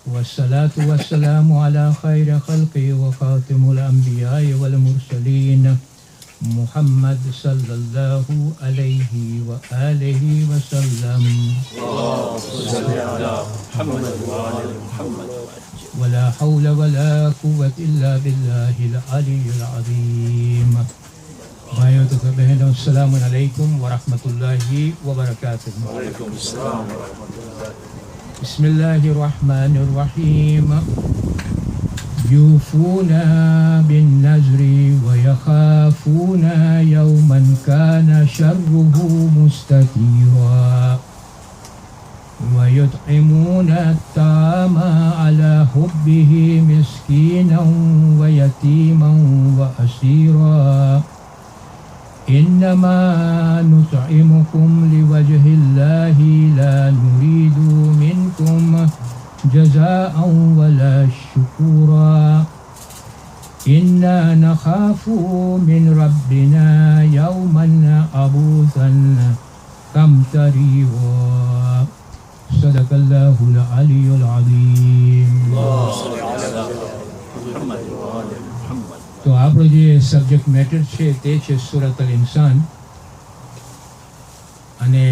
والصلاة والسلام على خير خلقه وخاتم الأنبياء والمرسلين محمد صلى الله عليه وآله وسلم. ولا حول ولا قوة إلا بالله العلي العظيم. भाइयों तो बहनों अस्सलाम वालेकुम व रहमतुल्लाहि व बरकातुहू. बिस्मिल्लाहिर रहमानिर रहीम. यूफूना बिन नज़्रि व यखाफूना यौमन काना शर्रुहु मुस्ततीरा व युतइमूना अत्तामा अला हुब्बिहि मिस्कीनन व यतीमन व असीरा इन्नमा नुतइमुकुम लिवजहिल्लाहि ला नुरीदु मिनकुम जज़ाअन वला शुकूरा इन्ना नखाफु मिन रब्बिना यौमन अबूसन कमतरीरा. सदक़ल्लाहुल अलियुल अज़ीम. तो આપણો જે સબ્જેક્ટ મેટર છે તે છે સૂરત અલ ઇન્સાન. અને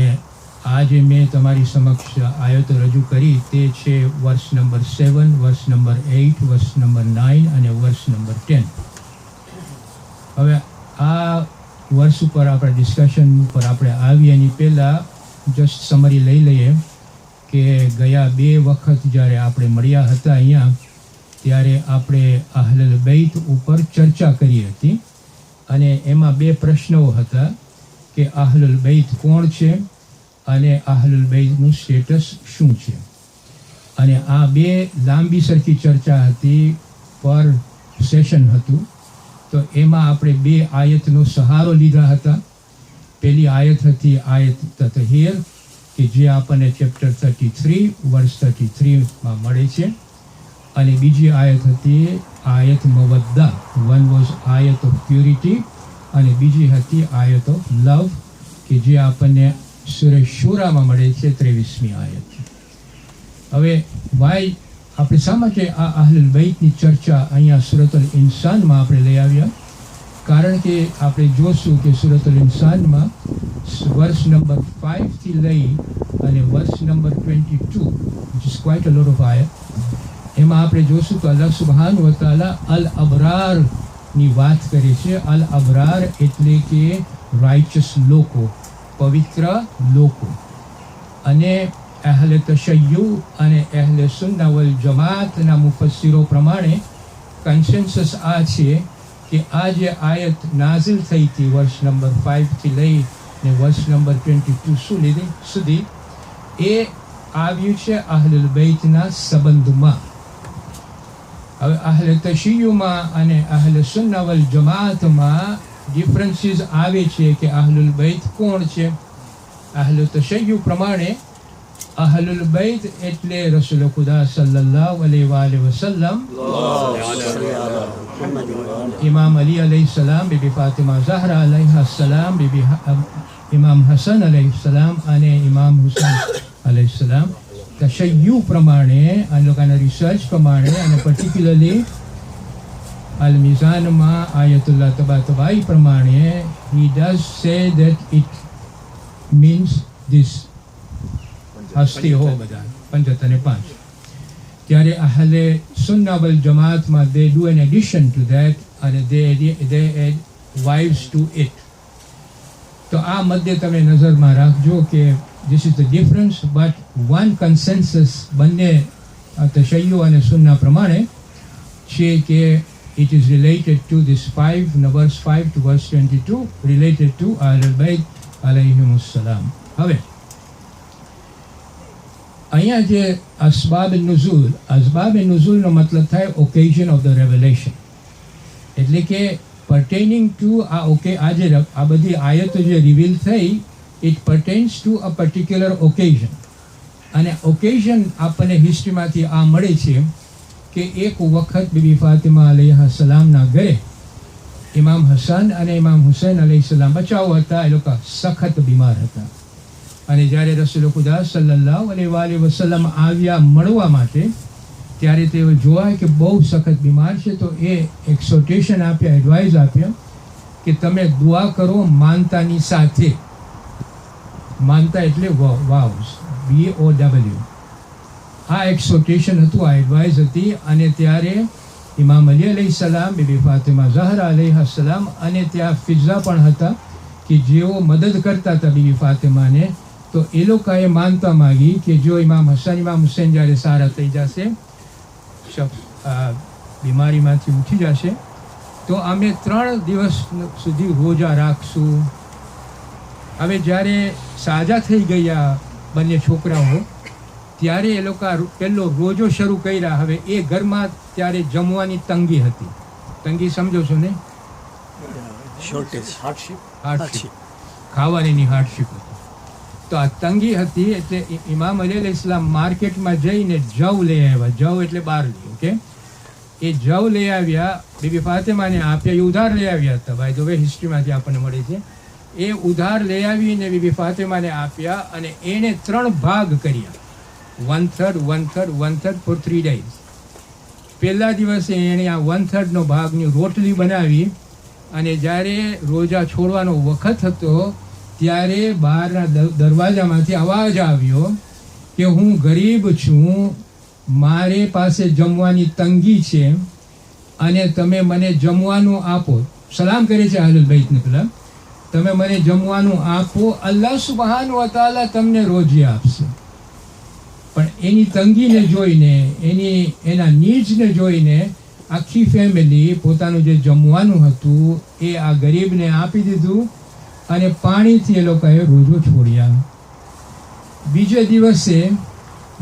આજે મેં તમારી સમક્ષ આયતો રજૂ કરી તે છે વર્ષ નંબર 7, વર્ષ નંબર 8, વર્ષ નંબર 9 અને વર્ષ નંબર 10. હવે આ વર્ષ ઉપર આપણે ડિસ્કશન ઉપર આપણે આવી એની પહેલાં જસ્ટ સમરી લઈ લઈએ કે ગયા 2 વખત જ્યારે આપણે મળ્યા હતા અહીંયા ત્યારે આપણે અહલુલ બૈત ઉપર ચર્ચા કરી હતી અને એમાં 2 પ્રશ્નો હતા કે અહલુલ બૈત કોણ છે અને અહલુલ બૈતનું સ્ટેટસ શું છે. અને આ 2 લાંબી સરખી ચર્ચા હતી, પર સેશન હતું. તો એમાં આપણે 2 આયતનો સહારો લીધા હતા. પહેલી આયત હતી આયત તતહીર કે જે આપણને ચેપ્ટર 33 વર્ષ 33માં મળે છે. અને બીજી આયત હતી આયત મવદ્દા. One was Ayat of purity અને બીજી હતી આયત ઓફ લવ કે જે આપણને સૂરે શુરામાં મળે છે 23મી આયત. હવે વાય આપણે શા માટે આ અહલુલ બૈતની ચર્ચા અહીંયા સૂરતુલ ઇન્સાનમાં આપણે લઈ આવ્યા? કારણ કે આપણે જોશું કે સૂરતુલ ઇન્સાનમાં વર્ષ નંબર 5 થી લઈ અને વર્ષ number 22 which is quite a lot of ayat. એમાં આપણે જોશું તો અલ્લાહ સુબ્હાનહુ વ તઆલા અલ અબરારની વાત કરે છે. અલ અબરાર એટલે કે રાઇચસ લોકો, પવિત્ર લોકો. અને અહલે તશય્યુ અને અહલે સુન્ના વલ જમાતના મુફસ્સિરો પ્રમાણે કન્સેન્સસ આ છે કે આ જે આયત નાઝિલ થઈ હતી વર્ષ નંબર 5 થી લઈ ને વર્ષ નંબર 22 સુધી એ આવ્યું છે અહલુલ બૈતના સંબંધમાં. હવે અહલે તશય્યુમાં અને અહલે સુન્ના વલ જમાતમાં ડિફરન્સીસ આવે છે કે અહલુલ બૈત કોણ છે. અહલે તશય્યુ પ્રમાણે અહલુલ બૈત એટલે રસૂલ ખુદા સલ્લલ્લાહુ અલૈહિ વસલ્લમ, ઇમામ અલી અલૈહિ સલામ, બીબી ફાતિમા ઝહરા અલૈહા સલામ, બીબી ઇમામ હસન અલૈહિ સલામ અને ઇમામ હુસૈન અલૈહિ સલામ. તશય્યુ પ્રમાણે આ લોકોના રિસર્ચ પ્રમાણે અને પર્ટિક્યુલરલી અલ મિઝાનમાં આયતુલ્લાહ તબાતબાઈ પ્રમાણે he does say that it means this હસ્તી હો બધા 75. ત્યારે અહલે સુન્ના વલ જમાતમાં they do an addition to that અને they add wives to it. તો આ મધ્ય તમે નજરમાં રાખજો કે this is the difference, but one consensus બંને તશય્યુ અને સુન્ના પ્રમાણે છે કે it is related to this 5, verse 5 to verse 22, related to Ahlul Bayt alayhimus salam. હવે અહીંયા જે અસ્બાબ નુઝુલનો મતલબ થાય occasion of the revelation. એટલે કે pertaining to આ જે આ બધી આયતો જે રિવીલ થઈ, it pertains to a particular occasion. અને occasion આપણને હિસ્ટ્રીમાંથી આ મળે છે કે એક વખત બીબી ફાતિમા અલૈહા સલામના ઘરે ઇમામ હસન અને ઇમામ હુસૈન અલૈહિ સલામ બચાવ હતા. એ લોકો સખત બીમાર હતા અને જ્યારે રસૂલ ખુદા સલ્લલ્લાહુ અલૈહિ વસલ્લમ આવ્યા મળવા માટે ત્યારે તેઓ જોવાય કે બહુ સખત બીમાર છે, તો એ એક્સોટેશન આપ્યા, એડવાઇસ આપ્યા કે તમે દુઆ કરો માનતાની સાથે. માનતા એટલે વાવ્સ, BOW. આ એક્સોટેશન હતું, આ એડવાઇસ હતી. અને ત્યારે ઇમામ અલી અલૈહિસ્સલામ, બીબી ફાતિમા ઝહરા અલૈહિસ્સલામ અને ત્યાં ફિઝા પણ હતા કે જેઓ મદદ કરતા હતા બીબી ફાતિમાને. તો એ લોકોએ માનતા માગી કે જો ઇમામ હસન ઇમામ હુસૈન જ્યારે સારા થઈ જશે, બીમારીમાંથી ઉઠી જશે, તો અમે 3 દિવસ સુધી રોજા રાખશું. હવે જ્યારે સાજા થઈ ગયા બંને છોકરાઓ, ત્યારે એ લોકો પહેલો રોજો શરૂ કર્યા. હવે એ ઘરમાં ત્યારે જમવાની તંગી હતી. તંગી સમજો છો ને? હાર્ડશીપ, ખાવાની હાર્ડશીપ હતી. તો આ તંગી હતી એટલે ઇમામ અલી અલૈહિસ્સલામ માર્કેટમાં જઈને જવ લઈ આવ્યા. જવ એટલે બારલી. ઓકે, એ જવ લઈ આવ્યા, બીબી ફાતિમાને આપ્યા. એ ઉધાર લઈ આવ્યા હતા. બાય ધ વે હિસ્ટ્રીમાંથી આપણને મળે છે. એ ઉધાર લઈ આવીને બીબી ફાતિમાને આપ્યા અને એણે 3 ભાગ કર્યા. 1/3 for 3 days. પહેલા દિવસે એણે આ 1/3 ભાગની રોટલી બનાવી. અને જ્યારે રોજા છોડવાનો વખત હતો ત્યારે બહારના દરવાજામાંથી અવાજ આવ્યો કે હું ગરીબ છું, મારે પાસે જમવાની તંગી છે અને તમે મને જમવાનું આપો. સલામ કરે છે અહલુલ બૈતને, પેલા તમે મને જમવાનું આપો, અલ્લાહ સુબહાન વ તઆલા તમને રોજી આપશે. પણ એની તંગીને જોઈને, એના નીડ્સને જોઈને આખી ફેમિલી પોતાનું જે જમવાનું હતું એ આ ગરીબને આપી દીધું અને પાણીથી એ લોકોએ રોજો છોડ્યા. બીજે દિવસે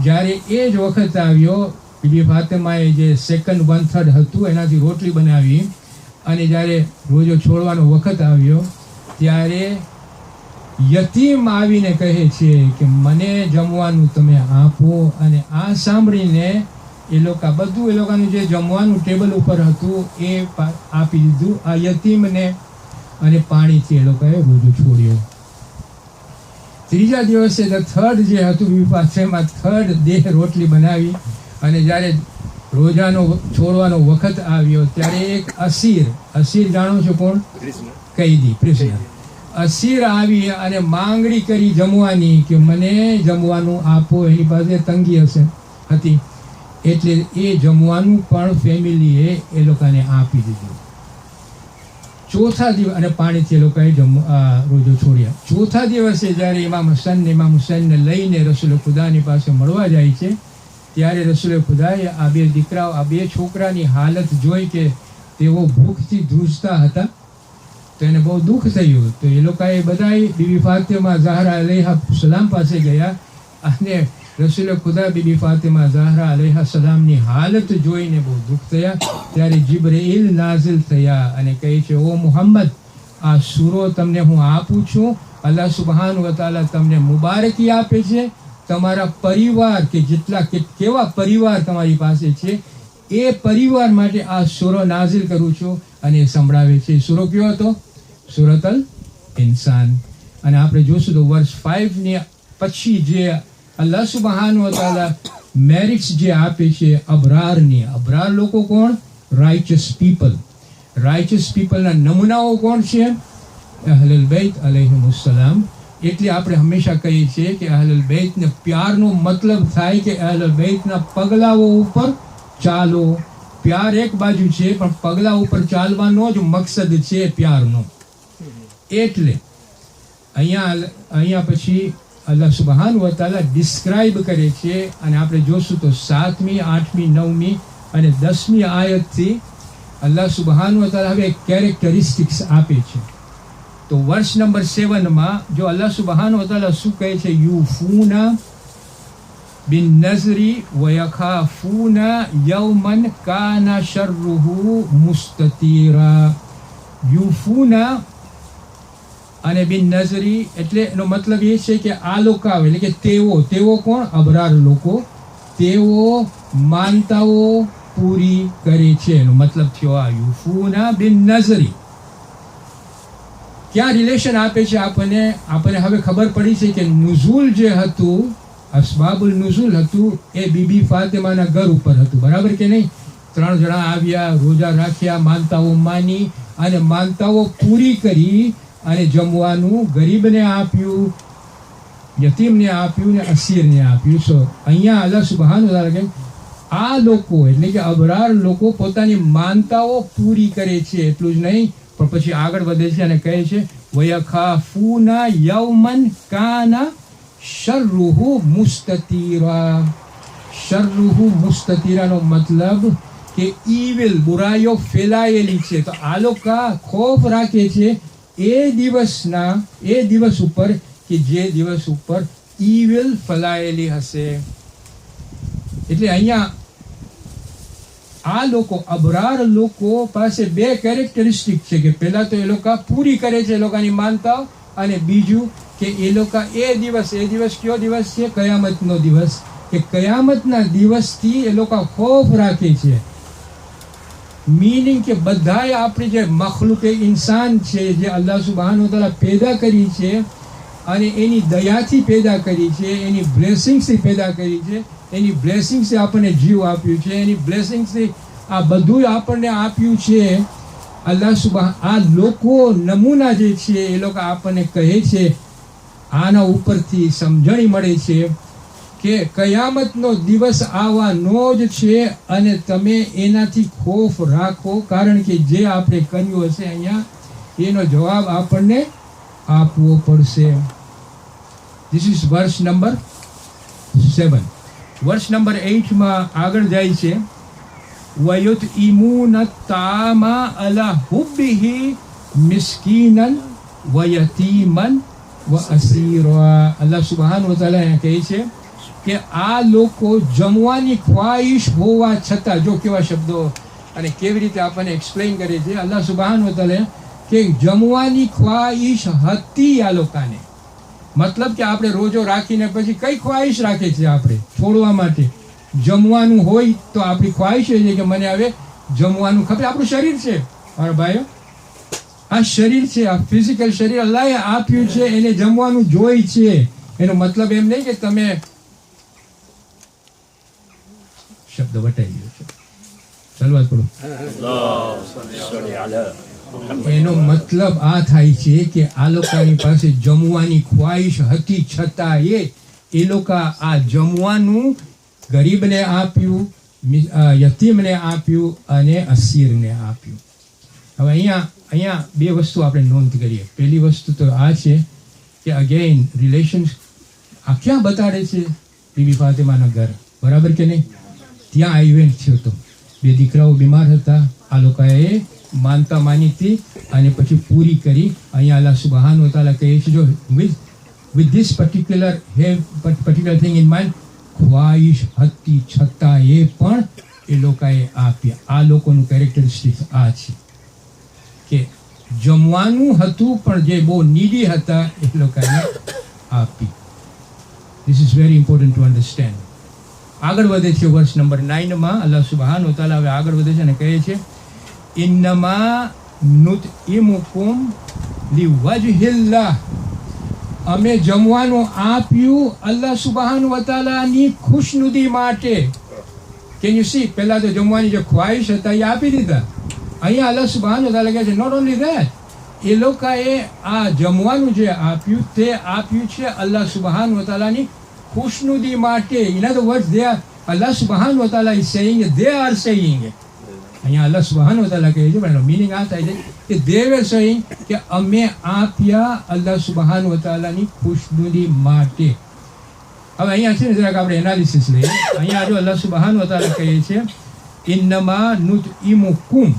જ્યારે એ જ વખત આવ્યો, બીબી ફાતિમાએ જે સેકન્ડ 1/3 હતું એનાથી રોટલી બનાવી અને જ્યારે રોજો છોડવાનો વખત આવ્યો ત્યારે યતીમ આવીને કહે છે કે મને જમવાનું તમે આપો. અને આ સાંભળીને એ લોકો બધું એ લોકોનું જે જમવાનું ટેબલ ઉપર હતું એ આપી દીધું આ યતીમને અને પાણીથી એ લોકોએ રોજો છોડ્યો. ત્રીજા દિવસે થર્ડ જે હતું બીબી ફાતિમા થર્ડ ડે રોટલી બનાવી અને જ્યારે રોજાનો છોડવાનો વખત આવ્યો ત્યારે એક અસીર જાણો છો કોણ? કૈદી, પ્રિઝનર. અસીર આવી અને માંગણી કરી જમવાની કે મને જમવાનું આપો. એની પાસે તંગી હતી એટલે એ જમવાનું પણ ફેમિલીએ એ લોકોને આપી દીધું. ચોથા દિવસ અને પાણીથી એ લોકોએ રોજો છોડ્યા. ચોથા દિવસે જ્યારે ઇમામ હુસૈનને લઈને રસૂલ ખુદાની પાસે મળવા જાય છે ત્યારે રસૂલ ખુદાએ આ 2 દીકરાઓ, આ 2 છોકરાની હાલત જોઈ કે તેઓ ભૂખથી ધ્રુજતા હતા. તો એને બહુ દુઃખ થયું. તો એ લોકોએ બધાય બીબી ફાતિમા ઝહરા અલૈહિસ્સલામ પાસે ગયા અને રસૂલ ખુદા બીબી ફાતિમા ઝહરા અલૈહિસ્સલામની હાલત જોઈને બહુ દુઃખ થયા. ત્યારે જિબ્રીલ નાઝિલ થયા અને કહે છે, ઓ મુહમ્મદ, આ સૂરો તમને હું આપું છું. અલ્લાહ સુબહાન વ તઆલા તમને મુબારકી આપે છે. તમારા પરિવાર કે કેવા પરિવાર તમારી પાસે છે એ પરિવાર માટે આ સૂરો નાઝિલ કરું છું. અને સંભળાવે છે. સૂરો કયો હતો? સૂરતુલ ઇન્સાન. અને આપણે જોશું તો વર્ષ 5 ની પછી જે અલ્લાહ સુબહાન વ તઆલા મેરિટ્સ જે આપે છે અબરારની. અબરાર લોકો કોણ? રાઇચસ પીપલ. રાઇચસ પીપલના નમૂનાઓ કોણ છે? અહલુલ બૈત અલૈહિમુસ્સલામ. એટલે આપણે હંમેશા કહીએ છીએ કે અહલુલ બૈતને પ્યારનો મતલબ થાય કે અહલુલ બૈતના પગલાઓ ઉપર ચાલો. પ્યાર એક બાજુ છે પણ પગલા ઉપર ચાલવાનો જ મકસદ છે પ્યારનો. એટલે અહીંયા પછી અલ્લાહ સુબહાન વ તઆલા ડિસ્ક્રાઇબ કરે છે અને આપણે જોશું તો 7મી, 8મી, 9મી અને 10મી આયતથી અલ્લાહ સુબહાન વ તઆલા હવે કેરેક્ટરિસ્ટિક્સ આપે છે. તો વર્ષ નંબર 7માં જો અલ્લાહ સુબહાન વ તઆલા શું કહે છે? યુફૂના બિન નઝરી વયખાફૂના યૌમન કાના શર્રુહુ મુસ્તતીરા. યુફૂના અને બિન નઝરી એટલે એનો મતલબ એ છે કે આ લોકો આવે એટલે કે તેઓ કોણ? અબરાર લોકો. તેઓ માનતાઓ પૂરી કરે છે એનો મતલબ થયો આ યુફૂના બિન નઝરી. ક્યાં રિલેશન આપે છે આપણને હવે ખબર પડી છે કે નુઝુલ જે હતું અસબાબુલ નુઝુલ હતું એ બીબી ફાતિમાના ઘર ઉપર હતું, બરાબર કે નહીં? 3 જણા આવ્યા, રોજા રાખ્યા, માનતાઓ માની અને માનતાઓ પૂરી કરી અને જમવાનું ગરીબને આપ્યું, યતીમને આપ્યું ને અસીરને આપ્યું. સો અહીંયા અલ્લાહ સુબહાન વ તઆલા કે આ લોકો એટલે કે અબરાર લોકો પોતાની માનતાઓ પૂરી કરે છે. એટલું જ નહીં પણ પછી આગળ વધે છે અને કહે છે વયખાફૂના યૌમન કાના શર્રુહુ મુસ્તતીરા. શર્રુહુ મુસ્તતીરાનો મતલબ કે ઈવિલ, બુરાઈઓ ફેલાયેલી છે. તો આ લોકો ખોફ રાખે છે એ દિવસ ઉપર કે જે દિવસ ઉપર ઈવિલ ફેલાયેલી હશે. એટલે અહીંયા આ લોકો અબરાર લોકો પાસે 2 કેરેક્ટરિસ્ટિક છે કે પહેલા તો એ લોકો પૂરી કરે છે એ લોકોની માનતાઓ, અને બીજું કે એ લોકો એ દિવસ કયો દિવસ છે? કયામતનો દિવસ. કે કયામતના દિવસથી એ લોકો ખોફ રાખે છે. મીનિંગ કે બધાએ આપણી જે મખલુકે ઇન્સાન છે, જે અલ્લાહ સુબહાનહુ તઆલા પેદા કરી છે અને એની દયાથી પેદા કરી છે, એની બ્લેસિંગ્સથી પેદા કરી છે, એની બ્લેસિંગ્સથી આપણને જીવ આપ્યું છે, એની બ્લેસિંગ્સથી આ બધું આપણને આપ્યું છે. અલ્લાહ સુબહાન આ લોકો નમૂના જે છે એ લોકો આપણને કહે છે, આના ઉપરથી સમજણી મળે છે કે કયામતનો દિવસ આવવાનો જ છે અને તમે એનાથી ખોફ રાખો, કારણ કે જે આપણે કર્યું હશે અહીંયા એનો જવાબ આપણને આપવો પડશે. This is verse number 7. Verse number 8 માં આગળ જાય છે વયુતઈમૂન તામા અલા હુબ્બિહી મિસ્કીનન વયતીમન વ અસીરા. અલ્લાહ સુબહાનહુ વ તઆલા કહે છે કે આ લોકો જમવાની ખ્વાહિશ હોવા છતાં, જો કેવા શબ્દો અને કેવી રીતે આપણને એક્સપ્લેન કરે છે અલ્લાહ સુબહાનહુ વ તઆલા કે જમવાની ખ્વાહિશ હતી આ લોકોને. મતલબ કે આપણે રોજો રાખીને પછી કઈ ખ્વાહિશ રાખે છે આપણે છોડવા માટે? જમવાનું હોય તો આપણી ખ્વાહિશ એ છે કે મને હવે જમવાનું ખપે. આપણું શરીર છે મારા ભાઈઓ, આ શરીર છે, આ ફિઝિકલ શરીર અલ્લાહે આપ્યું છે, એને જમવાનું જોઈ છે. એનો મતલબ એમ નહીં કે તમે શબ્દ વટાઈ ગયો છે, ચાલવા પડો. એનો મતલબ આ થાય છે કે આ લોકોની પાસે જમવાની ખ્વાહિશ હતી છતાં એ લોકો આ જમવાનું ગરીબને આપ્યું, યતીમને આપ્યું અને અસીરને આપ્યું. હવે અહીંયા 2 વસ્તુ આપણે નોંધ કરીએ. પહેલી વસ્તુ તો આ છે કે અગેન રિલેશન્સ આ ક્યાં બતાડે છે? બીબી ફાતિમાના ઘર, બરાબર કે નહીં? ત્યાં આ ઇવેન્ટ થયો હતો. 2 દીકરાઓ બીમાર હતા, આ લોકોએ માનતા માની હતી અને પછી પૂરી કરી. અહીંયા અલ્લાહ સુબહાનહુ વ તઆલા કહે છે જો with this particular thing in mind, ખ્વાહિશ હતી છતાં એ પણ એ લોકોએ આપ્યા. આ લોકોનું કેરેક્ટરિસ્ટિક આ છે કે જમવાનું હતું પણ જે બહુ નીડી હતા એ લોકોને આપી. This is very important to understand. આગળ વધે છે વર્ષ નંબર 9 માં અલ્લાહ સુબહાનહુ વ તઆલા હવે આગળ વધે છે અને કહે છે ઇન્નમા નુતઇમુકુમ લિવજહિલ્લાહ. અમે જમવાનું આપ્યું અલ્લાહ સુબહાનહુ વ તઆલાની ખુશનુદી માટે. Can you C? પહેલા તો જમવાની જે ખ્વાહિશ હતા એ આપી દીધા. અહીંયા અલ્લાહ સુબહાનહુ વ તઆલા કહે છે નોટ ઓનલી ધેટ, એ લોકોએ આ જમવાનું જે આપ્યું તે આપ્યું છે અલ્લાહ સુબહાનહુ વ તઆલાની ખુશનુદી માટે. In other words they are, Allah subhanahu wa ta'ala is saying, they are saying. અહીંયા અલ્લાહ સુબહાનહુ વ તઆલા કહે છે પણ એનો મીનિંગ આ થાય છે કે they were saying કે અમે આપ્યા અલ્લાહ સુબહાનહુ વ તઆલાની ખુશનુદી માટે. હવે અહીંયા છે ને જરાક આપણે એનાલિસિસ લઈએ. અહીંયા જો અલ્લાહ સુબહાનહુ વ તઆલા કહે છે ઇન્નમા નુતઇમુકુમ,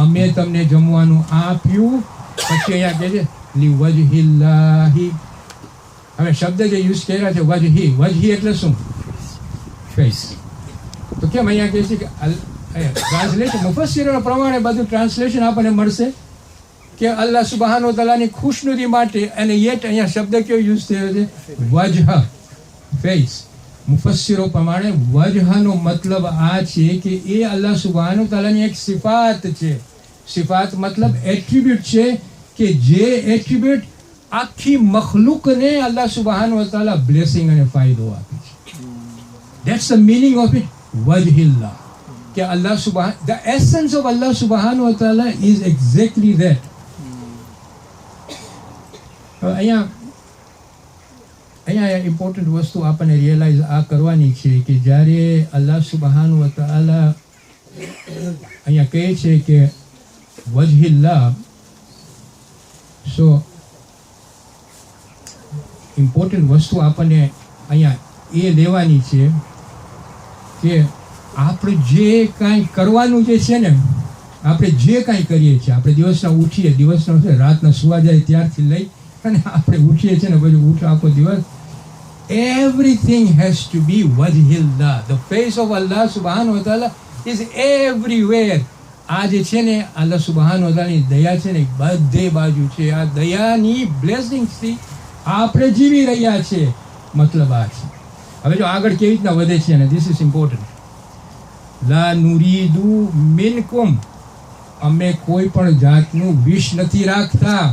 અમે તમને જમવાનું આપ્યું. પછી અહીંયા કહે છે લિવજહિલ્લાહી. હવે શબ્દ જે યુઝ કર્યા છે વજહી એટલે શું? ફેસ. તો કેમ અહીંયા કહે છે કે ટ્રાન્સલેશન મુફસ્સિરોના પ્રમાણે બધું ટ્રાન્સલેશન આપણને મળશે કે અલ્લાહ સુબહાનહુ વ તઆલાની ખુશનુદી માટે, અને યેટ અહીંયા શબ્દ કયો યુઝ થયો છે? વજહ, ફેસ. મુફસ્સિરો પ્રમાણે વજહનો મતલબ આ છે કે એ અલ્લાહ સુબહાનહુ વ તઆલાની એક સિફાત છે. સિફાત મતલબ એટ્રીબ્યુટ છે કે જે એટ્રીબ્યુટ આખી મખલુકને અલ્લાહ સુબહાનહુ વ તઆલા બ્લેસિંગ અને ફાયદો આપે છે. That's the meaning of it. Wajhillah. કે Allah the essence of Allah subhanahu wa ta'ala is exactly that. અહીંયા ઇમ્પોર્ટન્ટ વસ્તુ આપણને રિયલાઇઝ આ કરવાની છે કે જ્યારે અલ્લાહ સુબહાનહુ વ તઆલા અહીંયા કહે છે કે વજહિલ્લાહ, સો ઇમ્પોર્ટન્ટ વસ્તુ આપણને અહીંયા એ લેવાની છે કે આપણે જે કાંઈ કરવાનું જે છે ને, આપણે જે કાંઈ કરીએ છીએ, આપણે દિવસના ઉઠીએ, દિવસના રાતના સુવા જાય ત્યારથી લઈ અને આપણે ઉઠીએ છીએ ને પછી ઉઠો આખો દિવસ, everything has to be wajhillah. The face of Allah subhanahu wa ta'ala is everywhere. આ જે છે ને અલ્લાહ સુબહાન wa ta'ala ની દયા છે ને બધે બાજુ છે. આ દયાની બ્લેસિંગ્સથી આપણે જીવી રહ્યા છે. મતલબ આ છે. હવે જો આગળ કેવી રીતના વધે છે ને, ધીસ ઇઝ ઇમ્પોર્ટન્ટ. લા નુરીદુ મિનકુમ, અમે કોઈ પણ જાતનું વિશ નથી રાખતા,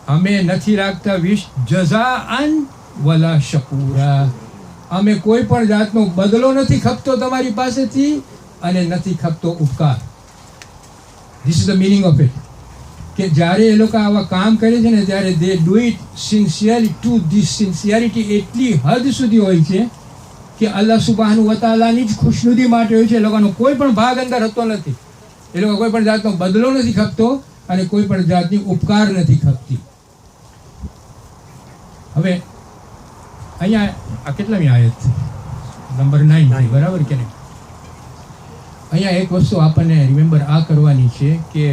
અમે નથી રાખતા વિશ જઝાઅન વલા શકુરા, અમે કોઈ પણ જાતનો બદલો નથી ખપતો તમારી પાસેથી અને નથી ખપતો ઉપકાર. This is the meaning of it. કે જ્યારે એ લોકો આવા કામ કરે છે ને ત્યારે they do it sincerely. Two this sincerity એટલી હદ સુધી હોય છે કે અલ્લાહ સુબહાનહુ વ તઆલાની જ ખુશનુદી માટે હોય છે. એ લોકોનો કોઈ પણ ભાગ અંદર હોતો નથી. એ લોકો કોઈ પણ જાતનો બદલો નથી ખપતો અને કોઈ પણ જાતની ઉપકાર નથી ખપતી. હવે અહીંયા આ કેટલામી આયત? નંબર 9, બરાબર કે નહીં? અહીંયા એક વસ્તુ આપણને રિમેમ્બર આ કરવાની છે કે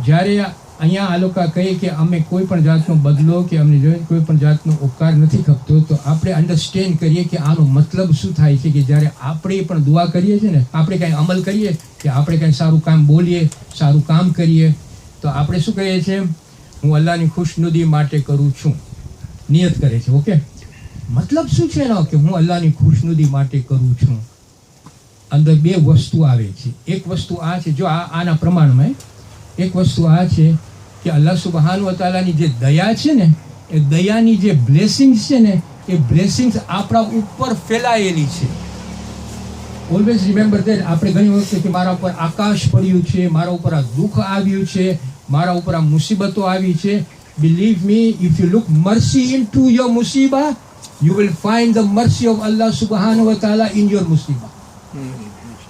જ્યારે અહીંયા આ લોકો કહે કે અમે કોઈ પણ જાતનો બદલો કે અમને જોઈએ કોઈ પણ જાતનો ઉપકાર નથી ખપતો, તો આપણે અન્ડરસ્ટેન્ડ કરીએ કે આનો મતલબ શું થાય છે. કે જ્યારે આપણે પણ દુઆ કરીએ છીએ ને, આપણે કાંઈ અમલ કરીએ કે આપણે કાંઈ સારું કામ બોલીએ, સારું કામ કરીએ, તો આપણે શું કહીએ છીએ? હું અલ્લાહની ખુશનુદી માટે કરું છું. નિયત કરે છે. ઓકે, મતલબ શું છે એનો? કે હું અલ્લાહની ખુશનુદી માટે કરું છું. અંદર બે વસ્તુ આવે છે. એક વસ્તુ આ છે, જો આના પ્રમાણમાં એક વસ્તુ આ છે કે અલ્લાહ સુબહાનહુ વ તઆલાની જે દયા છે ને, એ દયાની જે બ્લેસિંગ્સ છે ને, એ બ્લેસિંગ્સ આપણા ઉપર ફેલાયેલી છે. Always remember that. આપણે ઘણી વખત કે મારા ઉપર આકાશ પડ્યું છે, મારા ઉપર આ દુઃખ આવ્યું છે, મારા ઉપર આ મુસીબતો આવી છે. Believe me, if you look mercy into your musibah, you will find the mercy of Allah subhanahu wa ta'ala in your musibah.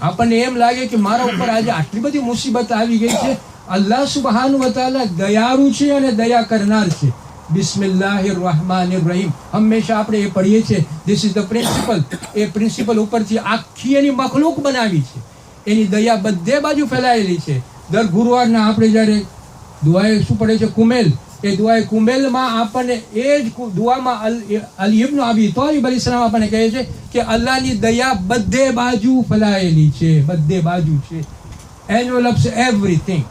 આપણને એમ લાગે કે મારા ઉપર આજે આટલી બધી મુસીબત આવી ગઈ છે, અલ્લાહ સુબહાનહુ વ તઆલા દયાળુ છે અને દયા કરનાર છે. બિસ્મિલ્લાહિર રહમાનિર રહીમ હંમેશા આપણે એ પઢીએ છીએ. This is the principal. A principal ઉપરથી આખી એની મખલૂક બનાવી છે. એની દયા બધે બાજુ ફેલાયેલી છે. દર ગુરુવારના આપણે જ્યારે દુઆએ શું પડે છે? કુમેલ. એ દુઆએ કુમેલમાં આપણને એ જ દુઆમાં અલી ઇબ્ન અબી તાલિબ અલૈહિસ્સલામ આપણને કહે છે કે અલ્લાહની દયા બધે બાજુ ફેલાયેલી છે, બધે બાજુ છે. એન્વેલપ્સ એવરીથિંગ.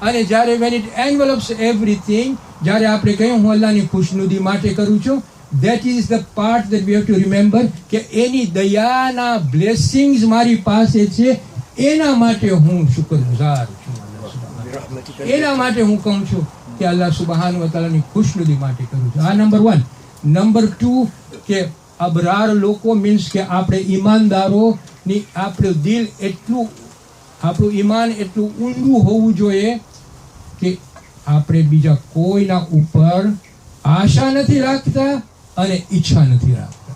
અને જ્યારે વેન ઇટ એન્વેલપ્સ એવરીથિંગ, જ્યારે આપણે કહીએ હું અલ્લાહની ખુશનુદી માટે કરું છું, that is the part that we have to remember કે એની દયાના બ્લેસિંગ્સ મારી પાસે છે, એના માટે હું શુક્રગુજાર છું. એના માટે હું કહું છું કે અલ્લાહ સુબહાનહુ વ તઆલાની ખુશનુદી માટે કરું છું. આ નંબર 1. નંબર 2 કે અબરાર લોકો મીન્સ કે આપણે ઈમાનદારોની આપણું દિલ એટલું, આપણું ઈમાન એટલું ઊંડું હોવું જોઈએ કે આપણે બીજા કોઈના ઉપર આશા નથી રાખતા અને ઈચ્છા નથી રાખતા.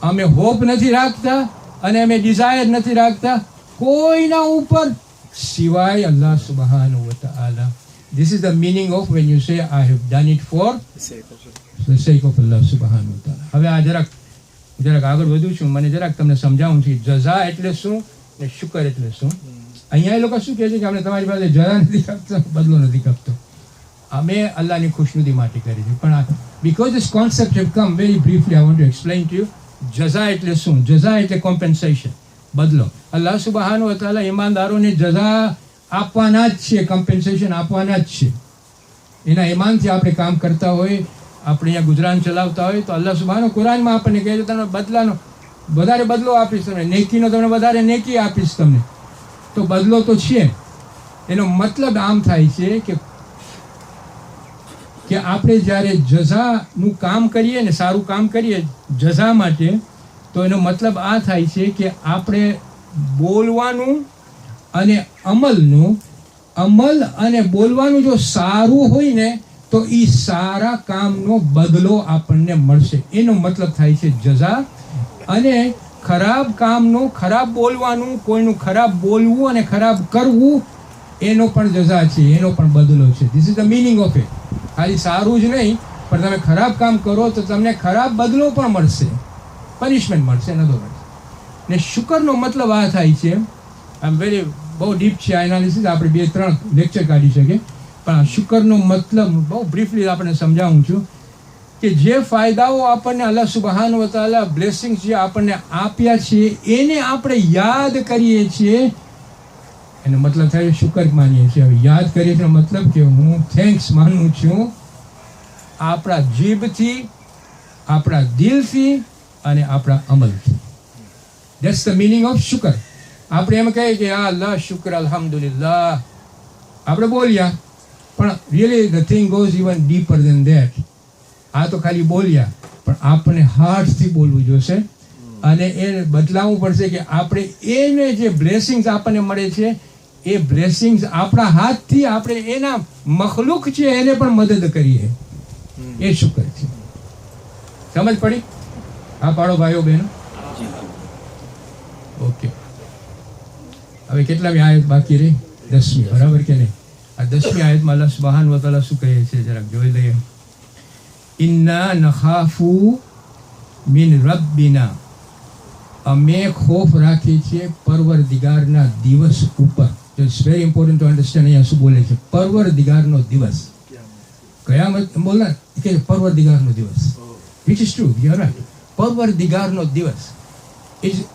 અમે હોપ નથી રાખતા અને અમે ડિઝાયર નથી રાખતા કોઈના ઉપર સિવાય અલ્લાહ સુબહાનહુ વ તઆલા. This is the meaning of when you say I have done it for the sake of Allah subhanahu wa ta'ala. હવે આ જરાક આગળ વધું છું, મને જરાક તમને સમજાવું છું જઝા એટલે શું ને શુકર એટલે શું. અહીંયા એ લોકો શું કહે છે કે આપણે તમારી પાસે જઝા નથી ખપતો, બદલો નથી ખપતો, અમે અલ્લાહની ખુશનુદી માટે કરી છે. પણ because this concept have come very briefly, I want to explain to you. જઝા એટલે શું? જઝા એટલે કોમ્પેન્સેશન, બદલો. અલ્લાહ સુબહાનહુ વ તઆલા ઈમાનદારોને જઝા આપવાના જ છે, કમ્પેન્સેશન આપવાના જ છે. એના ઈમાનથી આપણે કામ કરતા હોય, આપણે અહીંયા ગુજરાન ચલાવતા હોય, તો અલ્લાહ સુબહાનહુ કુરાનમાં આપણને કહે છે તમને બદલાનો વધારે બદલો આપીશ, તમને નેકીનો તમને વધારે નેકી આપીશ તમને. તો બદલો તો છે. એનો મતલબ આમ થાય છે કે કે આપણે જ્યારે જઝાનું કામ કરીએ ને, સારું કામ કરીએ જઝા માટે, તો એનો મતલબ આ થાય છે કે આપણે બોલવાનું અને અમલ અને બોલવાનું જો સારું હોય ને તો એ સારા કામનો બદલો આપણને મળશે. એનો મતલબ થાય છે જઝા. અને ખરાબ કામનું, ખરાબ બોલવાનું, કોઈનું ખરાબ બોલવું અને ખરાબ કરવું, એનો પણ જઝા છે, એનો પણ બદલો છે. This is the meaning of it. ખાલી સારું જ નહીં, પણ તમે ખરાબ કામ કરો તો તમને ખરાબ બદલો પણ મળશે, પનિશમેન્ટ મળશે. ને શુકરનો મતલબ આ થાય છે, બહુ ડીપ છે આ એનાલિસિસ, આપણે 2-3 લેક્ચર કાઢી શકીએ, પણ આ શુકરનો મતલબ બહુ બ્રીફલી આપણે સમજાવું છું કે જે ફાયદાઓ આપણને અલ્લાહ સુબહાન વ તઆલા બ્લેસિંગ્સ જે આપણને આપ્યા છે એને આપણે યાદ કરીએ છીએ, એનો મતલબ થાય શુકર માનીએ છીએ. હવે યાદ કરીએ છીએ મતલબ કે હું થેન્ક્સ માનું છું આપણા જીભથી, આપણા દિલથી અને આપણા અમલથી. ધેટ્સ ધ મિનિંગ ઓફ શુકર. આપણે એમ કહીએ કે અલ્લાહ શુક્ર, અલ્હમ્દુલિલ્લાહ, આપણે બોલ્યા, પણ really the thing goes even deeper than that. આ તો ખાલી બોલ્યા, પણ આપણે હાર્ટથી બોલવું જોશે અને એ બદલાવવું પડશે કે આપણે એને જે બ્લેસિંગ્સ આપણને મળે છે એ બ્લેસિંગ્સ આપણા હાથથી આપણે એના મખલુક છે એને પણ મદદ કરીએ. એ શુકર છે. સમજ પડી? હા પાડો ભાઈઓ બહેનો. ઓકે, હવે કેટલામી આયત બાકી રહી? 10મી, બરાબર કે નહીં? આ 10મી આયતમાં અલ્લાહ સુબ્હાન વ તઆલા શું કહે છે જરાક જોઈ લઈએ. ઇન્ના નખાફુ મિન રબ્બિના, અમે ખોફ રાખીએ છીએ પરવરદિગારના દિવસ ઉપર. It's very important to understand. અહીંયા શું બોલે છે? પરવરદિગારનો દિવસ. કયામત બોલના કે પરવરદિગારનો દિવસ, which is true, you are right. પરવરદિગારનો દિવસ.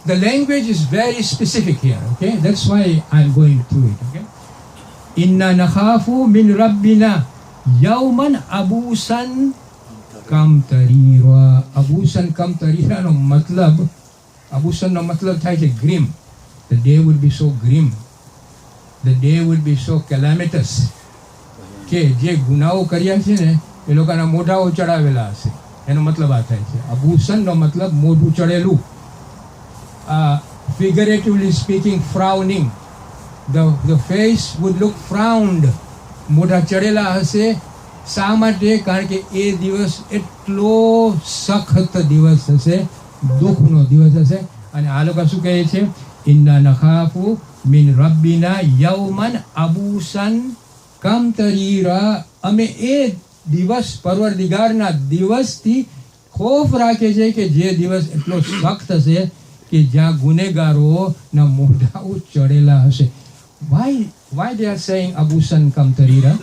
The language is very specific here, okay? That's why I'm going through it, okay? Inna nakhafu min rabbina yawman abusan kamtarira. Abusan kamtarira no matlab, abusan no matlab થાય છે grim. The day would be so grim. The day would be so calamitous. કે જે ગુનાઓ કર્યા છે ને એ લોકોના મોઢાઓ ચડાવેલા હશે, એનો મતલબ આ થાય છે. અબુસન નો મતલબ મોઢું ચડેલું. Figuratively speaking, frowning. The face would look frowned. મોઢા ચડેલા હશે. શા માટે? કારણ કે એ દિવસ એટલો સખત દિવસ હશે, દુઃખનો દિવસ હશે. અને આ લોકો શું કહે છે? ઇન્ના નખાફુ મિન રબ્બિના યૌમન અબુસન કમતરીરા. અમે એ દિવસ, પરવરદિગારના દિવસથી ખોફ રાખે છે કે જે દિવસ એટલો સખત હશે કે જ્યાં ગુનેગારોના મોઢાઓ ચડેલા હશે. Why they are saying અબુસન કમતરીરા?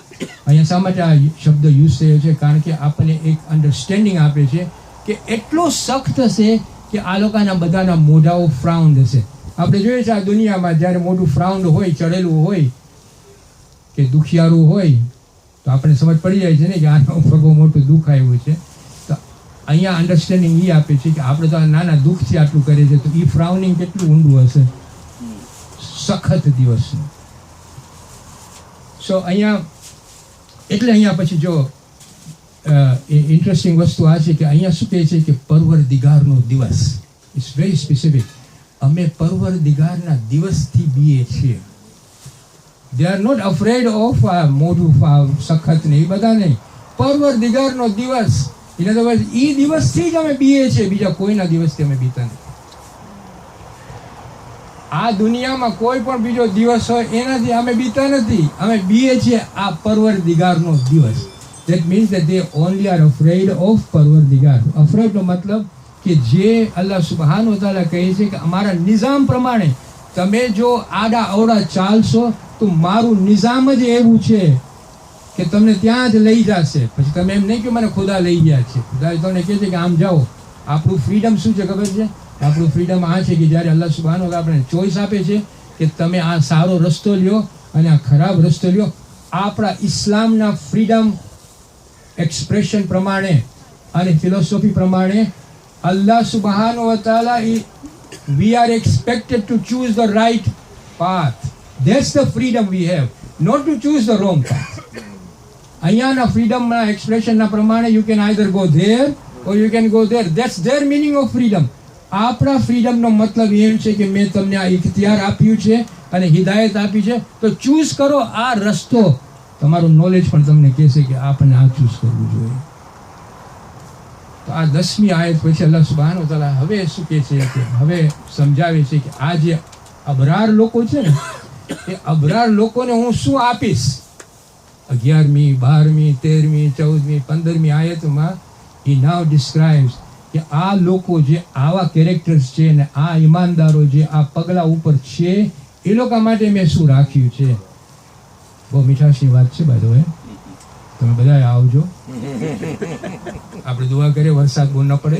અહીંયા શા માટે આ શબ્દ યુઝ થયો છે? કારણ કે આપણને એક અન્ડરસ્ટેન્ડિંગ આપે છે કે એટલો સખ્ત હશે કે આ લોકોના બધાના મોઢાઓ ફ્રાઉન્ડ હશે. આપણે જોઈએ છે આ દુનિયામાં જ્યારે મોઢું ફ્રાઉન્ડ હોય, ચડેલું હોય કે દુખિયારું હોય તો આપણે સમજ પડી જાય છે ને કે આના ઉપર બહુ મોટું દુઃખ આવ્યું છે. અહીંયા અન્ડરસ્ટેન્ડિંગ એ આપે છે કે આપણે તો નાના દુઃખથી આટલું કરે છે, તો એ ફ્રાઉનિંગ કેટલું ઊંડું હશે સખત દિવસનું. સો અહીંયા એટલે અહીંયા પછી જો ઇન્ટરેસ્ટિંગ વસ્તુ આ છે કે અહીંયા શું કહે છે કે પરવરદિગારનો દિવસ. It's very specific. અમે પરવરદિગારના દિવસથી બીએ છીએ. They are not afraid of મોઢું સખત ને એ બધા નહીં. પરવરદિગારનો દિવસ, ઇન અધર વર્ડ એ દિવસથી જ અમે બીએ છીએ, બીજા કોઈના દિવસથી અમે બીતા નથી. આ દુનિયામાં કોઈ પણ બીજો દિવસ હોય એનાથી અમે બીતા નથી. અમે બીએ છીએ આ પરવરદિગારનો દિવસ. That means that they only are afraid of પરવરદિગાર. અફરેડ નો મતલબ કે જે અલ્લાહ સુબ્હાન વ તઆલા કહે છે કે અમારા નિઝામ પ્રમાણે તમે જો આડા અવડા ચાલશો તો મારું નિઝામ જ એવું છે કે તમને ત્યાં જ લઈ જશે. પછી તમે એમ નહીં કે મને ખુદા લઈ ગયા છે. ખુદા તમને કહે છે કે આમ જાઓ. આપણું ફ્રીડમ શું છે ખબર છે? આપણું ફ્રીડમ આ છે કે જ્યારે અલ્લાહ સુબ્હાન વ તઆલા આપણને ચોઈસ આપે છે કે તમે આ સારો રસ્તો લ્યો અને આ ખરાબ રસ્તો લ્યો. આપણા ઇસ્લામના ફ્રીડમ એક્સપ્રેશન પ્રમાણે અને ફિલોસોફી પ્રમાણે અલ્લાહ સુબ્હાન વ તઆલા we are expected to choose the right path. That's the freedom we have, not to choose the wrong path. અહીંયાના ફ્રીડમના એક્સપ્રેશનના પ્રમાણે you can either go there or you can go there. That's their meaning of freedom. આપણા ફ્રીડમનો મતલબ એમ છે કે મેં તમને આ ઇખ્તિયાર આપ્યું છે અને હિદાયત આપી છે, તો ચૂઝ કરો આ રસ્તો. તમારું નોલેજ પણ તમને કહેશે કે આપણને આ ચૂઝ કરવું જોઈએ. તો આ 10મી આયત પછી અલ્લાહ સુબ્હાનહુ વ તઆલા હવે શું કહે છે કે હવે સમજાવે છે કે આ જે અબરાર લોકો છે ને, એ અબરાર લોકોને હું શું આપીશ. 11મી 12મી 13મી 14મી 15મી આયતમાં he now describes કે આ લોકો જે આવા કેરેક્ટર્સ છે ને આ ઈમાનદારો જે આ પગલા ઉપર છે એ લોકો માટે મેં શું રાખ્યું છે. બહુ મીઠાશની વાત છે બાય ધ વે. તમે બધા આવજો, આપણે દુઆ કરીએ વરસાદ બહુ ન પડે,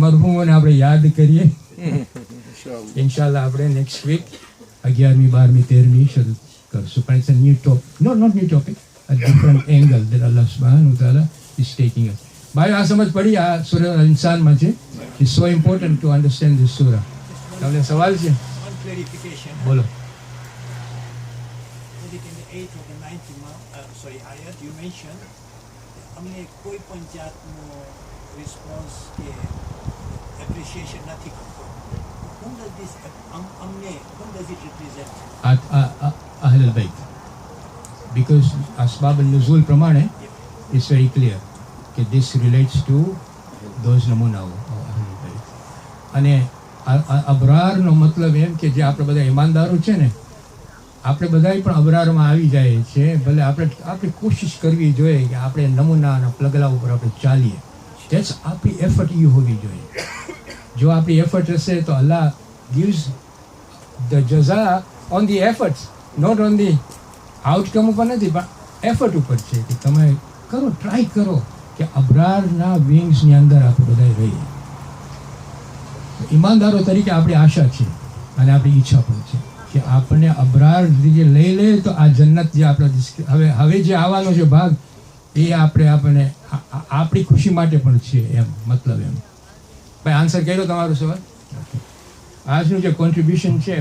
મરહુમોને આપણે યાદ કરીએ. ઇન્શાલ્લાહ આપણે નેક્સ્ટ વીક 11મી 12મી 13મી શરૂ કરશું. પણ it's a new topic, not new topic, a different angle that Allah subhanahu wa ta'ala is taking us. ભાઈ આ સમજ પડી આ સૂરા ઇન્સાનમાં છે. It's so important to understand this surah. તમને સવાલ છે? One clarification. બોલો. In the 8th or the 9th ayat you mentioned અમને કોઈ પણ જાતનો રિસ્પોન્સ કે એપ્રિશિએશન નથી કરતો. Whom does this whom does it represent? Ahlul Bayt. Because asbab al-nuzul pramane is very clear કે this relates to those નમૂનાઓ Ahlul Bayt. અને અબરારનો મતલબ એમ કે જે આપણે બધા ઈમાનદારો છે ને, આપણે બધાય પણ અબરારમાં આવી જાય છે. ભલે આપણે કોશિશ કરવી જોઈએ કે આપણે નમૂનાના પગલા ઉપર આપણે ચાલીએ. that's આપણી એફર્ટ એ હોવી જોઈએ. જો આપણી એફર્ટ હશે તો અલ્લાહ gives the jaza on the efforts, not on the outcome ઉપર નથી, પણ એફર્ટ ઉપર છે કે તમે કરો, ટ્રાય કરો કે અબરારના વિંગ્સની અંદર આપણે બધા રહીએ. ઈમાનદારો તરીકે આપણી આશા છે અને આપણી ઈચ્છા પણ છે કે આપણને અબરાર જે લઈ લે તો આ જન્નત જે આપણા હવે જે આવવાનો છે ભાગ એ આપણને આપણી ખુશી માટે પણ છે, એમ મતલબ એમ. ભાઈ આન્સર કર્યો તમારો સવાલ? આજનું જે કોન્ટ્રીબ્યુશન છે